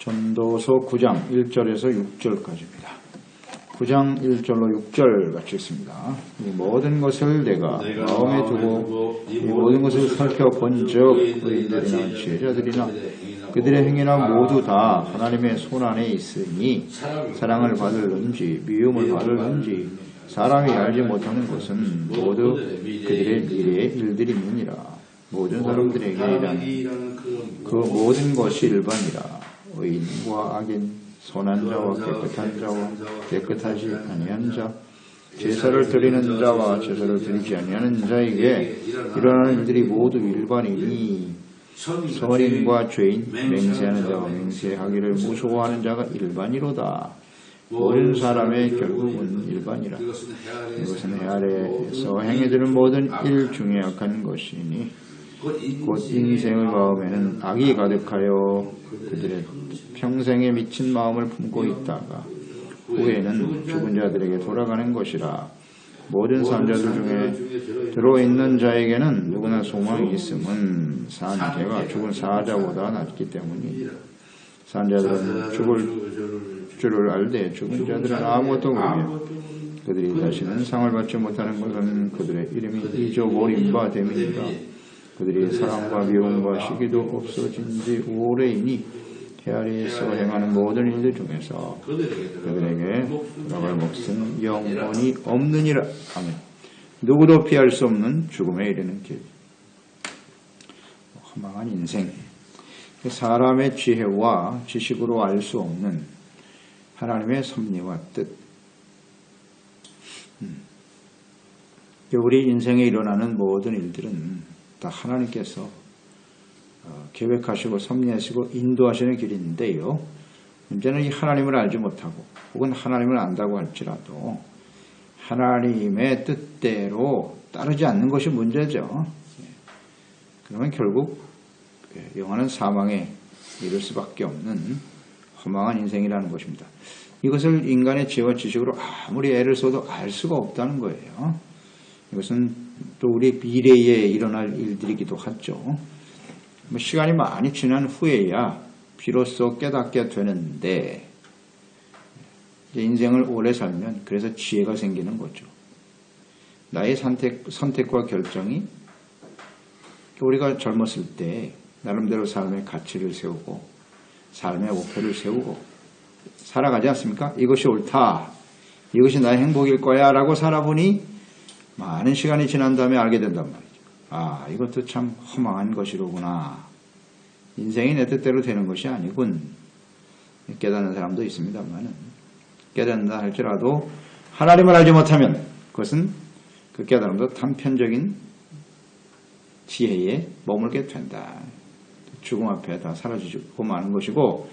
전도서 9장 1절에서 6절까지입니다. 9장 1절로 6절 같이 있습니다. 이 모든 것을 내가 마음에 두고 이 모든 것을 살펴본즉 의인들이나 지혜자들이나 그들의 행위나 모두 다 하나님의 손안에 있으니 사랑을 받을는지 미움을 받을는지 사람이 알지 못하는 것은 모두 그들의 미래의 일들이니라. 모든 사람들에게 일하는 그 모든 것이 일반이라. 의인과 악인, 선한 자와 깨끗한 자와 깨끗하지 아니한 자, 제사를 드리는 자와 제사를 드리지 아니하는 자에게 일어나는 일들이 모두 일반이니 선인과 죄인, 맹세하는 자와 맹세하기를 무서워하는 자가 일반이로다. 모든 사람의 결국은 일반이라. 이것은 해 아래에서 행해지는 모든 일 중에 악한 것이니 곧 인생의 마음에는 악이 가득하여 그들의 평생에 미친 마음을 품고 있다가 후에는 죽은 자들에게 돌아가는 것이라. 모든 산자들 중에 들어있는 자에게는 누구나 소망이 있음은 산 자가 죽은 사자보다 낫기 때문이다. 산자들은 죽을 줄을 알되 죽은 자들은 아무것도 모르며 그들이 다시는 상을 받지 못하는 것은 그들의 이름이 잊어버린 바 됨이니라. 그들이 사랑과 미움과 시기도 없어진 지 오래이니 해 아래에서 행하는 모든 일들 중에서 그들에게 돌아갈 몫은 영원히 없느니라. 아멘. 누구도 피할 수 없는 죽음에 이르는 길. 허망한 인생. 사람의 지혜와 지식으로 알 수 없는 하나님의 섭리와 뜻. 우리 인생에 일어나는 모든 일들은 다 하나님께서 계획하시고 섭리하시고 인도하시는 길인데요. 문제는 이 하나님을 알지 못하고 혹은 하나님을 안다고 할지라도 하나님의 뜻대로 따르지 않는 것이 문제죠. 그러면 결국 영원한 사망에 이를 수밖에 없는 허망한 인생이라는 것입니다. 이것을 인간의 지혜와 지식으로 아무리 애를 써도 알 수가 없다는 거예요. 이것은 또 우리 미래에 일어날 일들이기도 하죠. 시간이 많이 지난 후에야 비로소 깨닫게 되는데 인생을 오래 살면 그래서 지혜가 생기는 거죠. 나의 선택과 결정이 우리가 젊었을 때 나름대로 삶의 가치를 세우고 삶의 목표를 세우고 살아가지 않습니까? 이것이 옳다. 이것이 나의 행복일 거야 라고 살아보니 많은 시간이 지난 다음에 알게 된단 말이죠. 아, 이것도 참 허망한 것이로구나. 인생이 내 뜻대로 되는 것이 아니군. 깨닫는 사람도 있습니다만 깨닫는다 할지라도 하나님을 알지 못하면 그것은 그 깨달음도 단편적인 지혜에 머물게 된다. 죽음 앞에 다 사라지고 마는 것이고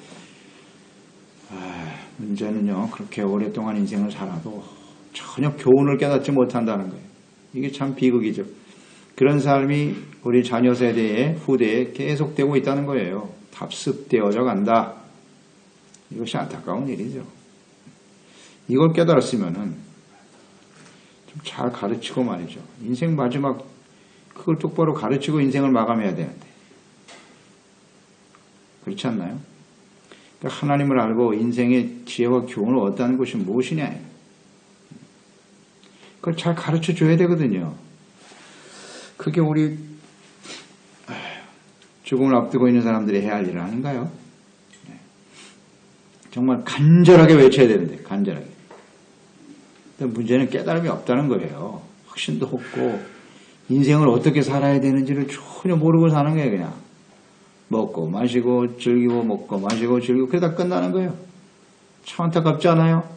문제는요. 그렇게 오랫동안 인생을 살아도 전혀 교훈을 깨닫지 못한다는 거예요. 이게 참 비극이죠. 그런 삶이 우리 자녀 세대의 후대에 계속되고 있다는 거예요. 답습되어져 간다. 이것이 안타까운 일이죠. 이걸 깨달았으면은 좀 잘 가르치고 말이죠. 인생 마지막 그걸 똑바로 가르치고 인생을 마감해야 되는데 그렇지 않나요? 그러니까 하나님을 알고 인생의 지혜와 교훈을 얻다는 것이 무엇이냐. 그걸 잘 가르쳐 줘야 되거든요. 그게 우리 죽음을 앞두고 있는 사람들이 해야 할 일을 하는가요? 정말 간절하게 외쳐야 되는데 간절하게. 근데 문제는 깨달음이 없다는 거예요. 확신도 없고 인생을 어떻게 살아야 되는지를 전혀 모르고 사는 거예요. 그냥 먹고 마시고 즐기고 먹고 마시고 즐기고 그러다 끝나는 거예요. 참 안타깝지 않아요?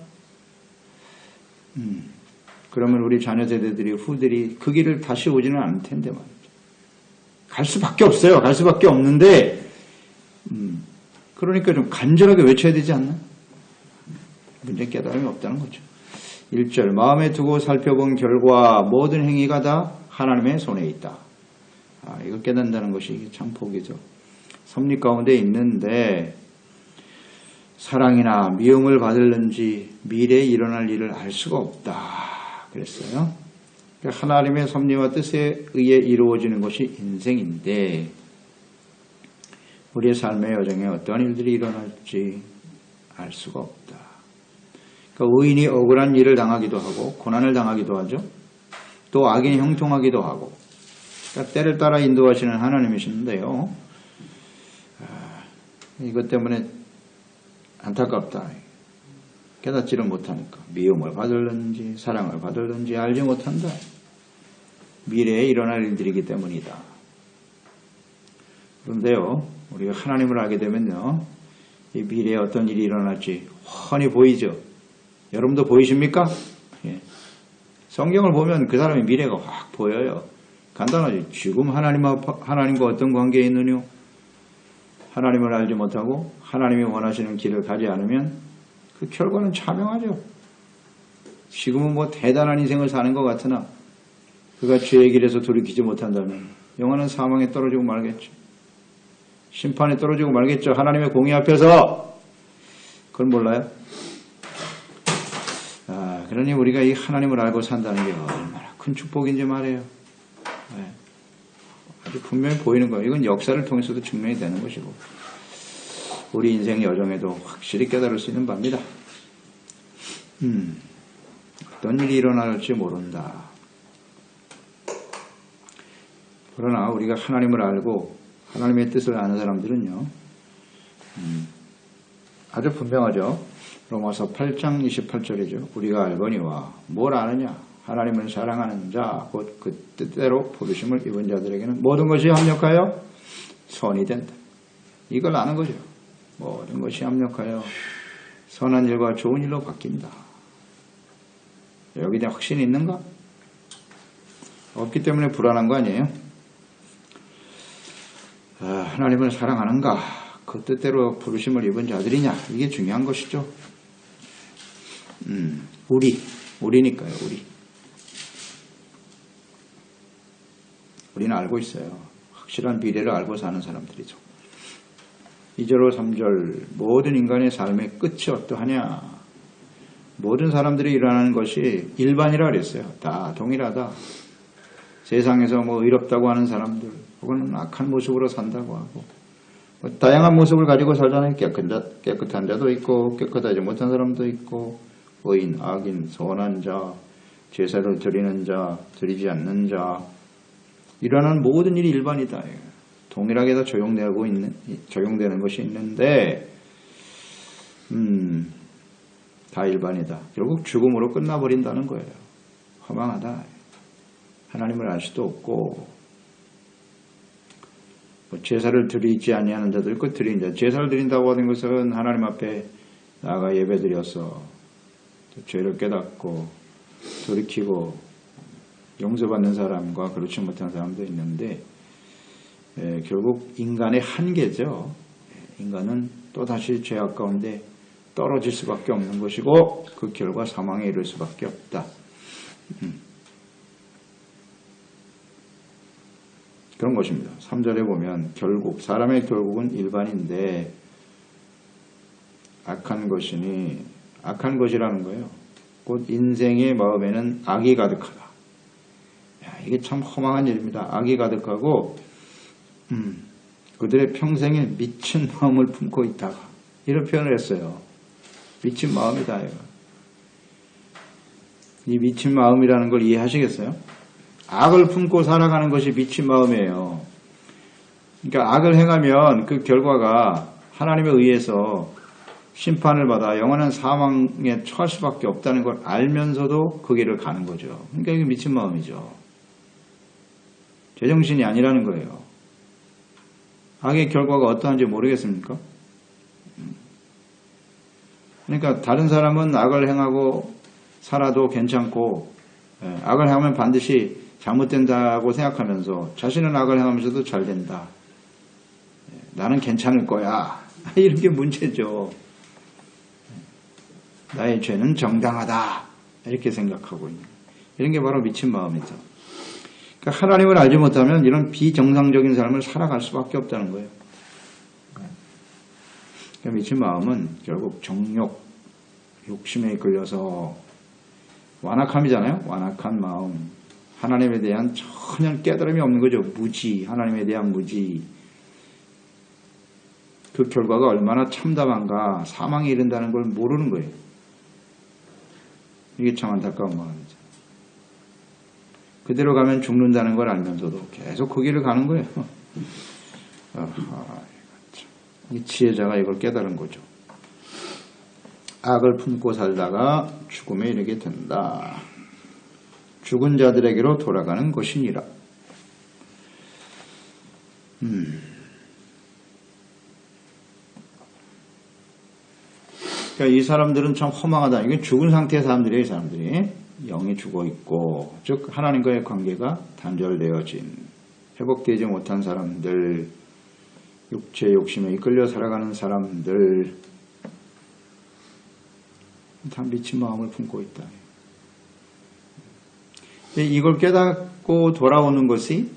그러면 우리 자녀 세대들이 후들이 그 길을 다시 오지는 않을 텐데 말이죠. 갈 수밖에 없어요. 갈 수밖에 없는데 그러니까 좀 간절하게 외쳐야 되지 않나? 문제 깨달음이 없다는 거죠. 1절 마음에 두고 살펴본 결과 모든 행위가 다 하나님의 손에 있다. 이거 깨닫는다는 것이 참 복이죠. 섭리 가운데 있는데 사랑이나 미움을 받을는지 미래에 일어날 일을 알 수가 없다. 그랬어요. 하나님의 섭리와 뜻에 의해 이루어지는 것이 인생인데 우리의 삶의 여정에 어떠한 일들이 일어날지 알 수가 없다. 그러니까 의인이 억울한 일을 당하기도 하고 고난을 당하기도 하죠. 또 악인이 형통하기도 하고, 그러니까 때를 따라 인도하시는 하나님이신데요. 이것 때문에 안타깝다. 깨닫지를 못하니까 미움을 받을는지 사랑을 받을는지 알지 못한다. 미래에 일어날 일들이기 때문이다. 그런데요, 우리가 하나님을 알게 되면요, 이 미래에 어떤 일이 일어날지 훤히 보이죠. 여러분도 보이십니까? 예. 성경을 보면 그 사람의 미래가 확 보여요. 간단하지. 지금 하나님과 어떤 관계에 있느냐? 하나님을 알지 못하고 하나님이 원하시는 길을 가지 않으면 그 결과는 차명하죠. 지금은 뭐 대단한 인생을 사는 것 같으나 그가 죄의 길에서 돌이키지 못한다면 영원한 사망에 떨어지고 말겠죠. 심판에 떨어지고 말겠죠. 하나님의 공의 앞에서. 그걸 몰라요? 그러니 우리가 이 하나님을 알고 산다는 게 얼마나 큰 축복인지 말이에요. 네. 아주 분명히 보이는 거예요. 이건 역사를 통해서도 증명이 되는 것이고 우리 인생 여정에도 확실히 깨달을 수 있는 바입니다. 어떤 일이 일어날지 모른다. 그러나 우리가 하나님을 알고 하나님의 뜻을 아는 사람들은요, 아주 분명하죠. 로마서 8장 28절이죠. 우리가 알거니와 뭘 아느냐? 하나님을 사랑하는 자, 곧 그 뜻대로 부르심을 입은 자들에게는 모든 것이 합력하여 선이 된다. 이걸 아는 거죠. 모든 것이 합력하여 선한 일과 좋은 일로 바뀐다. 여기에 확신이 있는가? 없기 때문에 불안한 거 아니에요? 하나님을 사랑하는가? 그 뜻대로 부르심을 입은 자들이냐? 이게 중요한 것이죠. 우리니까요, 우리. 우리는 알고 있어요. 확실한 미래를 알고 사는 사람들이죠. 2절 3절 모든 인간의 삶의 끝이 어떠하냐. 모든 사람들이 일어나는 것이 일반이라 그랬어요. 다 동일하다. 세상에서 뭐 의롭다고 하는 사람들 혹은 악한 모습으로 산다고 하고 다양한 모습을 가지고 살잖아요. 깨끗한 자도 있고 깨끗하지 못한 사람도 있고 의인, 악인, 선한 자, 제사를 드리는 자, 드리지 않는 자, 일어나는 모든 일이 일반이다. 동일하게 다 적용되는 것이 있는데 다 일반이다. 결국 죽음으로 끝나버린다는 거예요. 허망하다. 하나님을 알 수도 없고 제사를 드리지 아니하는 자도 있고 드리는 자. 제사를 드린다고 하는 것은 하나님 앞에 나아가 예배드려서 죄를 깨닫고 돌이키고 용서받는 사람과 그렇지 못한 사람도 있는데 결국 인간의 한계죠. 인간은 또다시 죄악 가운데 떨어질 수밖에 없는 것이고 그 결과 사망에 이를 수밖에 없다. 그런 것입니다. 3절에 보면 결국 사람의 결국은 일반인데 악한 것이라는 거예요. 곧 인생의 마음에는 악이 가득하다. 이게 참 허망한 일입니다. 악이 가득하고 그들의 평생에 미친 마음을 품고 있다가 이런 표현을 했어요. 미친 마음이다. 이 미친 마음이라는 걸 이해하시겠어요? 악을 품고 살아가는 것이 미친 마음이에요. 그러니까 악을 행하면 그 결과가 하나님에 의해서 심판을 받아 영원한 사망에 처할 수밖에 없다는 걸 알면서도 그 길을 가는 거죠. 그러니까 이게 미친 마음이죠. 제정신이 아니라는 거예요. 악의 결과가 어떠한지 모르겠습니까? 그러니까 다른 사람은 악을 행하고 살아도 괜찮고 악을 행하면 반드시 잘못된다고 생각하면서 자신은 악을 행하면서도 잘 된다. 나는 괜찮을 거야. 이런 게 문제죠. 나의 죄는 정당하다. 이렇게 생각하고 있는. 이런 게 바로 미친 마음이죠. 그러니까 하나님을 알지 못하면 이런 비정상적인 삶을 살아갈 수밖에 없다는 거예요. 그러니까 미친 마음은 결국 정욕, 욕심에 이끌려서 완악함이잖아요. 완악한 마음. 하나님에 대한 전혀 깨달음이 없는 거죠. 무지, 하나님에 대한 무지. 그 결과가 얼마나 참담한가, 사망에 이른다는 걸 모르는 거예요. 이게 참 안타까운 마음이죠. 그대로 가면 죽는다는 걸 알면서도 계속 그 길을 가는 거예요. 이 지혜자가 이걸 깨달은 거죠. 악을 품고 살다가 죽음에 이르게 된다. 죽은 자들에게로 돌아가는 것이니라. 그러니까 이 사람들은 참 허망하다. 이게 죽은 상태의 사람들이에요. 이 사람들이 영이 죽어 있고, 즉 하나님과의 관계가 단절되어진, 회복되지 못한 사람들, 육체 욕심에 이끌려 살아가는 사람들, 다 미친 마음을 품고 있다. 이걸 깨닫고 돌아오는 것이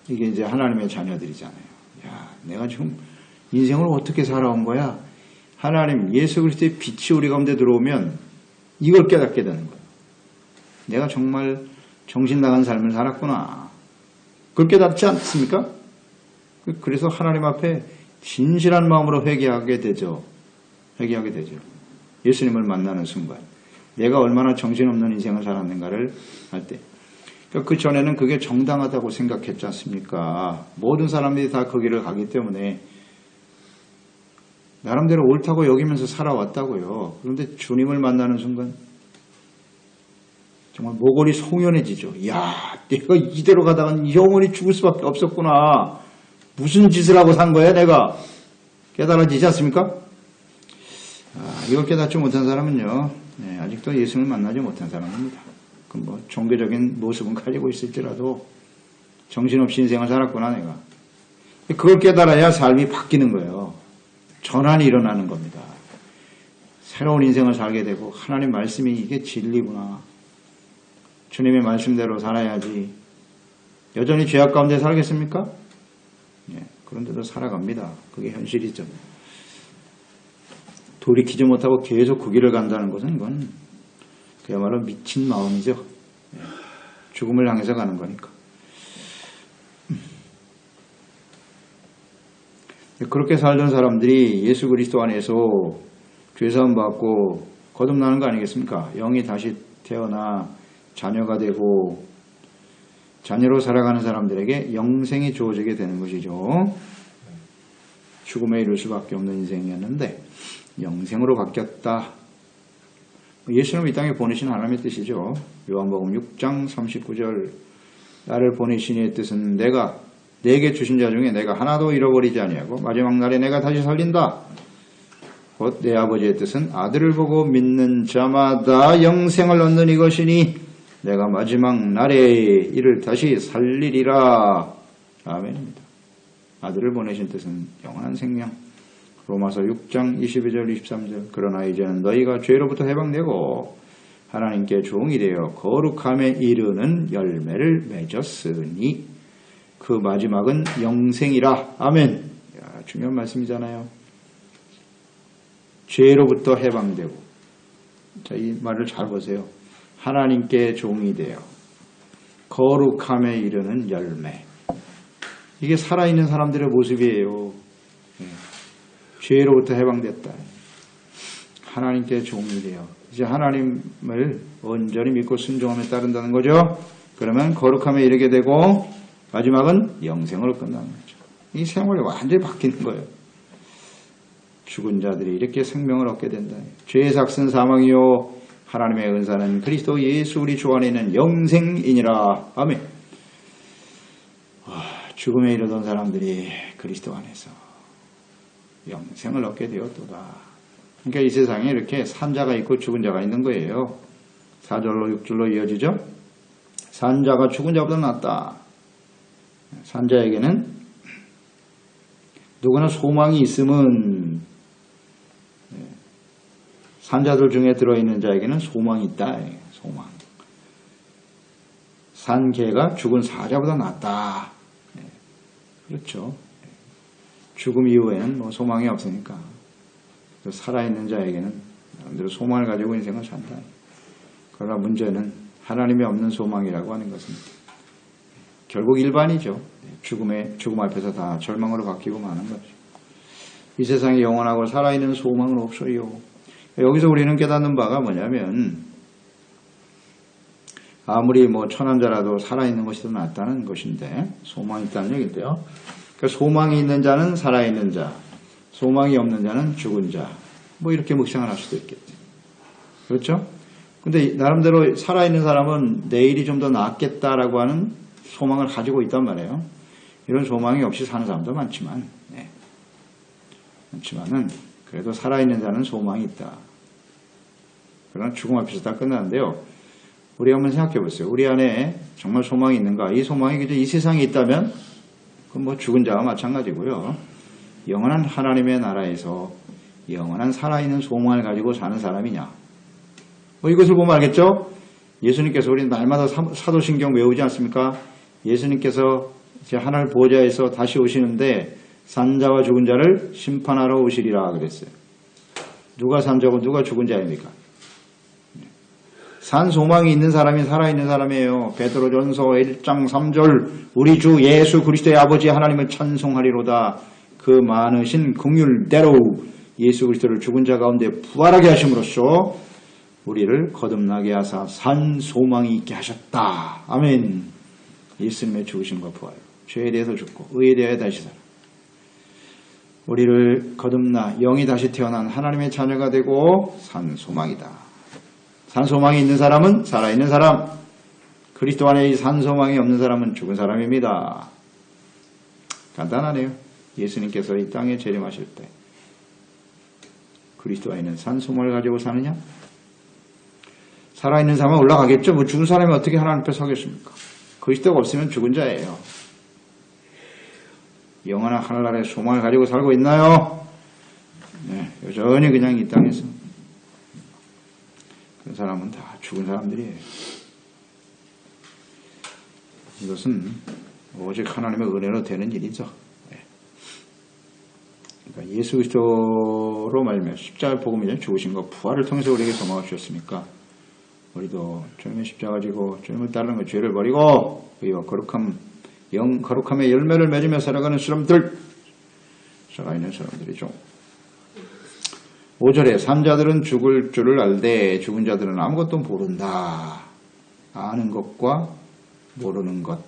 이게 이제 하나님의 자녀들이잖아요. 야, 내가 지금 인생을 어떻게 살아온 거야? 하나님, 예수 그리스도의 빛이 우리 가운데 들어오면 이걸 깨닫게 되는 거예요. 내가 정말 정신 나간 삶을 살았구나. 그걸 깨닫지 않습니까? 그래서 하나님 앞에 진실한 마음으로 회개하게 되죠. 회개하게 되죠. 예수님을 만나는 순간 내가 얼마나 정신없는 인생을 살았는가를 할 때. 그러니까 그 전에는 그게 정당하다고 생각했지 않습니까? 모든 사람들이 다 그 길을 가기 때문에 나름대로 옳다고 여기면서 살아왔다고요. 그런데 주님을 만나는 순간 정말 모골이 송연해지죠. 이야, 내가 이대로 가다간 영원히 죽을 수밖에 없었구나. 무슨 짓을 하고 산 거야 내가. 깨달아지지 않습니까? 이걸 깨닫지 못한 사람은요, 아직도 예수님을 만나지 못한 사람입니다. 뭐 종교적인 모습은 가지고 있을지라도 정신없이 인생을 살았구나 내가. 그걸 깨달아야 삶이 바뀌는 거예요. 전환이 일어나는 겁니다. 새로운 인생을 살게 되고 하나님 말씀이 이게 진리구나. 주님의 말씀대로 살아야지. 여전히 죄악 가운데 살겠습니까? 그런데도 살아갑니다. 그게 현실이죠. 돌이키지 못하고 계속 그 길을 간다는 것은 이건 그야말로 미친 마음이죠. 죽음을 향해서 가는 거니까. 그렇게 살던 사람들이 예수 그리스도 안에서 죄사함 받고 거듭나는 거 아니겠습니까? 영이 다시 태어나 자녀가 되고 자녀로 살아가는 사람들에게 영생이 주어지게 되는 것이죠. 죽음에 이를 수밖에 없는 인생이었는데 영생으로 바뀌었다. 예수님을 이 땅에 보내신 하나님의 뜻이죠. 요한복음 6장 39절 나를 보내시니의 뜻은 내가 내게 주신 자 중에 내가 하나도 잃어버리지 아니하고 마지막 날에 내가 다시 살린다. 곧 내 아버지의 뜻은 아들을 보고 믿는 자마다 영생을 얻는 이것이니 내가 마지막 날에 이를 다시 살리리라. 아멘입니다. 아들을 보내신 뜻은 영원한 생명. 로마서 6장 22절 23절 그러나 이제는 너희가 죄로부터 해방되고 하나님께 종이 되어 거룩함에 이르는 열매를 맺었으니 그 마지막은 영생이라. 아멘. 야, 중요한 말씀이잖아요. 죄로부터 해방되고. 자, 이 말을 잘 보세요. 하나님께 종이 되어 거룩함에 이르는 열매. 이게 살아있는 사람들의 모습이에요. 죄로부터 해방됐다. 하나님께 종이 되어 이제 하나님을 온전히 믿고 순종하며 따른다는 거죠. 그러면 거룩함에 이르게 되고 마지막은 영생으로 끝나는 거죠. 이 생활이 완전히 바뀌는 거예요. 죽은 자들이 이렇게 생명을 얻게 된다. 죄의 삭은 사망이요 하나님의 은사는 그리스도 예수 우리 주 안에 있는 영생이니라. 아멘. 죽음에 이르던 사람들이 그리스도 안에서 영생을 얻게 되었도다. 그러니까 이 세상에 이렇게 산자가 있고 죽은 자가 있는 거예요. 4절로 6절로 이어지죠. 산자가 죽은 자보다 낫다. 산자에게는 누구나 소망이 있으면 산자들 중에 들어있는 자에게는 소망이 있다. 소망. 산 개가 죽은 사자보다 낫다. 그렇죠. 죽음 이후에는 뭐 소망이 없으니까 살아있는 자에게는 나름대로 소망을 가지고 인생을 산다. 그러나 문제는 하나님이 없는 소망이라고 하는 것은 결국 일반이죠. 죽음 앞에서 다 절망으로 바뀌고 마는 거죠. 이 세상에 영원하고 살아있는 소망은 없어요. 여기서 우리는 깨닫는 바가 뭐냐면 아무리 뭐 천한자라도 살아있는 것이 더 낫다는 것인데 소망이 있다는 얘기인데요. 그러니까 소망이 있는 자는 살아있는 자, 소망이 없는 자는 죽은 자, 뭐 이렇게 묵상을 할 수도 있겠죠. 그렇죠? 근데 나름대로 살아있는 사람은 내일이 좀 더 낫겠다라고 하는 소망을 가지고 있단 말이에요. 이런 소망이 없이 사는 사람도 많지만은 그래도 살아있는 자는 소망이 있다. 그러나 죽음 앞에서 다 끝나는데요. 우리가 한번 생각해 보세요. 우리 안에 정말 소망이 있는가? 이 소망이 그저 이 세상에 있다면 그건 뭐 죽은 자와 마찬가지고요. 영원한 하나님의 나라에서 영원한 살아있는 소망을 가지고 사는 사람이냐? 이것을 보면 알겠죠? 예수님께서 우리 날마다 사도신경 외우지 않습니까? 예수님께서 하늘 보좌에서 다시 오시는데 산자와 죽은 자를 심판하러 오시리라 그랬어요. 누가 산자고 누가 죽은 자입니까? 산 소망이 있는 사람이 살아있는 사람이에요. 베드로전서 1장 3절 우리 주 예수 그리스도의 아버지 하나님을 찬송하리로다. 그 많으신 긍휼대로 예수 그리스도를 죽은 자 가운데 부활하게 하심으로써 우리를 거듭나게 하사 산 소망이 있게 하셨다. 아멘. 예수님의 죽으심과 부활, 죄에 대해서 죽고 의에 대하여 다시 살아 우리를 거듭나 영이 다시 태어난 하나님의 자녀가 되고 산 소망이다. 산 소망이 있는 사람은 살아있는 사람, 그리스도 안에 이 산 소망이 없는 사람은 죽은 사람입니다. 간단하네요. 예수님께서 이 땅에 재림하실 때 그리스도 안에 있는 산 소망을 가지고 사느냐? 살아있는 사람은 올라가겠죠. 뭐 죽은 사람이 어떻게 하나님 앞에 서겠습니까? 그리스도가 없으면 죽은 자예요. 영원한 하늘나라의 소망을 가지고 살고 있나요? 네, 여전히 그냥 이 땅에서 그 사람은 다 죽은 사람들이에요. 이것은 오직 하나님의 은혜로 되는 일이죠. 네. 그러니까 예수 그리스도로 말미암아 십자가 복음이죠. 죽으신 것 부활을 통해서 우리에게 소망을 주셨으니까 우리도 주님의 십자가 지고 주님을 따르는 것 죄를 버리고 의와 거룩함의 열매를 맺으며 살아가는 사람들, 살아있는 사람들이죠. 5절에 산자들은 죽을 줄을 알되 죽은 자들은 아무것도 모른다. 아는 것과 모르는 것,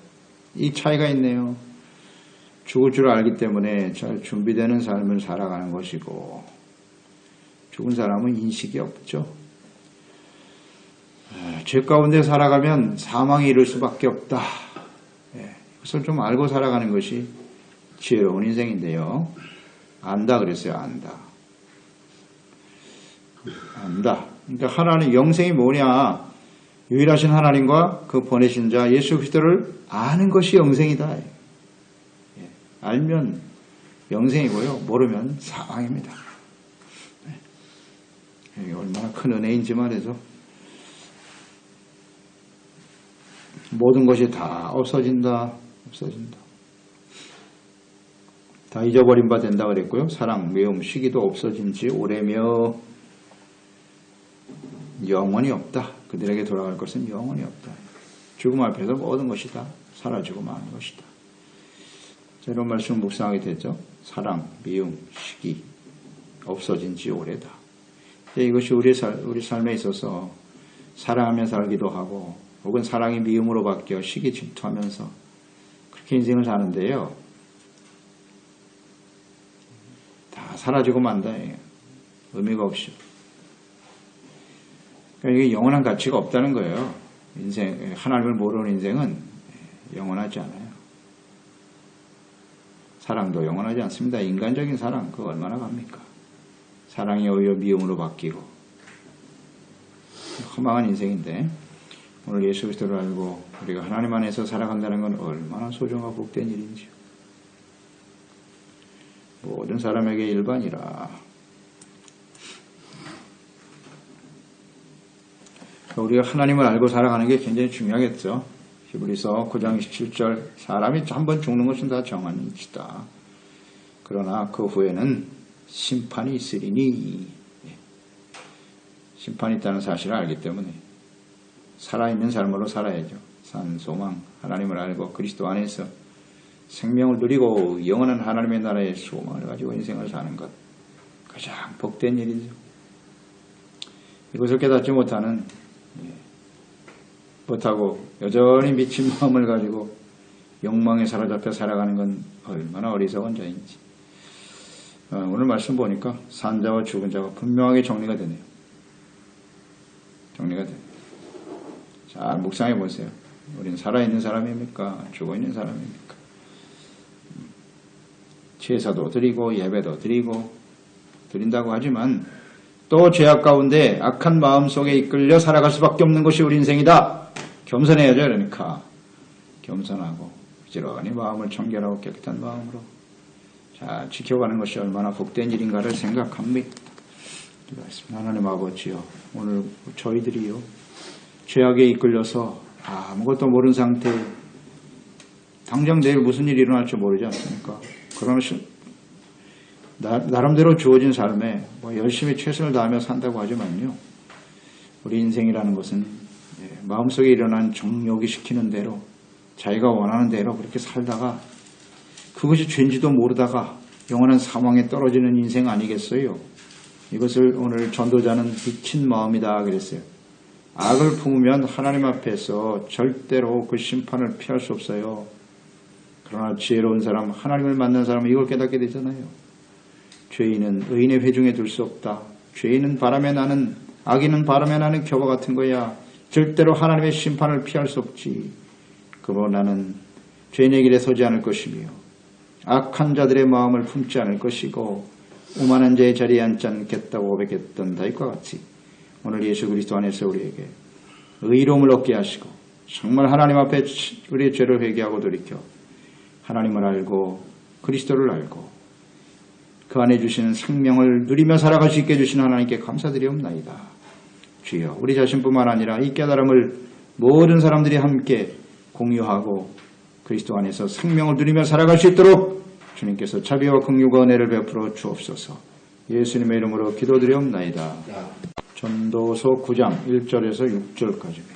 이 차이가 있네요. 죽을 줄 알기 때문에 잘 준비되는 삶을 살아가는 것이고 죽은 사람은 인식이 없죠. 죄 가운데 살아가면 사망에 이를 수밖에 없다. 그것을 좀 알고 살아가는 것이 지혜로운 인생인데요. 안다 그랬어요. 안다. 그러니까 하나님 영생이 뭐냐? 유일하신 하나님과 그 보내신 자 예수 그리스도를 아는 것이 영생이다. 알면 영생이고요. 모르면 사망입니다. 이게 얼마나 큰 은혜인지 말이죠. 모든 것이 다 없어진다. 다 잊어버린 바 된다 그랬고요. 사랑, 미움, 시기도 없어진 지 오래며 영원히 없다. 그들에게 돌아갈 것은 영원히 없다. 죽음 앞에서 모든 것이 다 사라지고 마는 것이다. 자, 이런 말씀을 묵상하게 되죠. 사랑, 미움, 시기 없어진 지 오래다. 이것이 우리 삶에 있어서 사랑하며 살기도 하고 혹은 사랑이 미움으로 바뀌어 시기 질투하면서 그렇게 인생을 사는데요. 다 사라지고 만다. 의미가 없이. 그러니까 이게 영원한 가치가 없다는 거예요. 인생, 하나님을 모르는 인생은 영원하지 않아요. 사랑도 영원하지 않습니다. 인간적인 사랑, 그거 얼마나 갑니까? 사랑이 오히려 미움으로 바뀌고 허망한 인생인데 오늘 예수 그리스도를 알고 우리가 하나님 안에서 살아간다는 건 얼마나 소중하고 복된 일인지요. 모든 사람에게 일반이라. 우리가 하나님을 알고 살아가는 게 굉장히 중요하겠죠. 히브리서 9장 27절 사람이 한번 죽는 것은 다 정한 이치다. 그러나 그 후에는 심판이 있으리니 심판이 있다는 사실을 알기 때문에 살아있는 삶으로 살아야죠. 산 소망, 하나님을 알고 그리스도 안에서 생명을 누리고 영원한 하나님의 나라의 소망을 가지고 인생을 사는 것. 가장 복된 일이죠. 이것을 깨닫지 못하고 여전히 미친 마음을 가지고 욕망에 사로잡혀 살아가는 건 얼마나 어리석은 자인지. 오늘 말씀 보니까 산 자와 죽은 자가 분명하게 정리가 되네요. 정리가 돼요. 잘 묵상해 보세요. 우리는 살아있는 사람입니까? 죽어있는 사람입니까? 제사도 드리고 예배도 드린다고 하지만 또 죄악 가운데 악한 마음 속에 이끌려 살아갈 수밖에 없는 것이 우리 인생이다. 겸손해야죠. 그러니까 겸손하고 부지런히 마음을 청결하고 깨끗한 마음으로 잘 지켜가는 것이 얼마나 복된 일인가를 생각합니다. 하나님 아버지요, 오늘 저희들이요 죄악에 이끌려서 아무것도 모르는 상태에 당장 내일 무슨 일이 일어날지 모르지 않습니까? 그러면 나름대로 주어진 삶에 열심히 최선을 다하며 산다고 하지만요, 우리 인생이라는 것은 마음속에 일어난 정욕이 시키는 대로 자기가 원하는 대로 그렇게 살다가 그것이 죄인지도 모르다가 영원한 사망에 떨어지는 인생 아니겠어요? 이것을 오늘 전도자는 미친 마음이다 그랬어요. 악을 품으면 하나님 앞에서 절대로 그 심판을 피할 수 없어요. 그러나 지혜로운 사람, 하나님을 만난 사람은 이걸 깨닫게 되잖아요. 죄인은 의인의 회중에 둘 수 없다. 죄인은 바람에 나는, 악인은 바람에 나는 겨와 같은 거야. 절대로 하나님의 심판을 피할 수 없지. 그러나 나는 죄인의 길에 서지 않을 것이며 악한 자들의 마음을 품지 않을 것이고 오만한 자의 자리에 앉지 않겠다고 고백했던 다윗과 같이 오늘 예수 그리스도 안에서 우리에게 의로움을 얻게 하시고 정말 하나님 앞에 우리의 죄를 회개하고 돌이켜 하나님을 알고 그리스도를 알고 그 안에 주시는 생명을 누리며 살아갈 수 있게 해주신 하나님께 감사드리옵나이다. 주여, 우리 자신뿐만 아니라 이 깨달음을 모든 사람들이 함께 공유하고 그리스도 안에서 생명을 누리며 살아갈 수 있도록 주님께서 자비와 긍휼과 은혜를 베풀어 주옵소서. 예수님의 이름으로 기도드리옵나이다. 전도서 9장 1절에서 6절까지.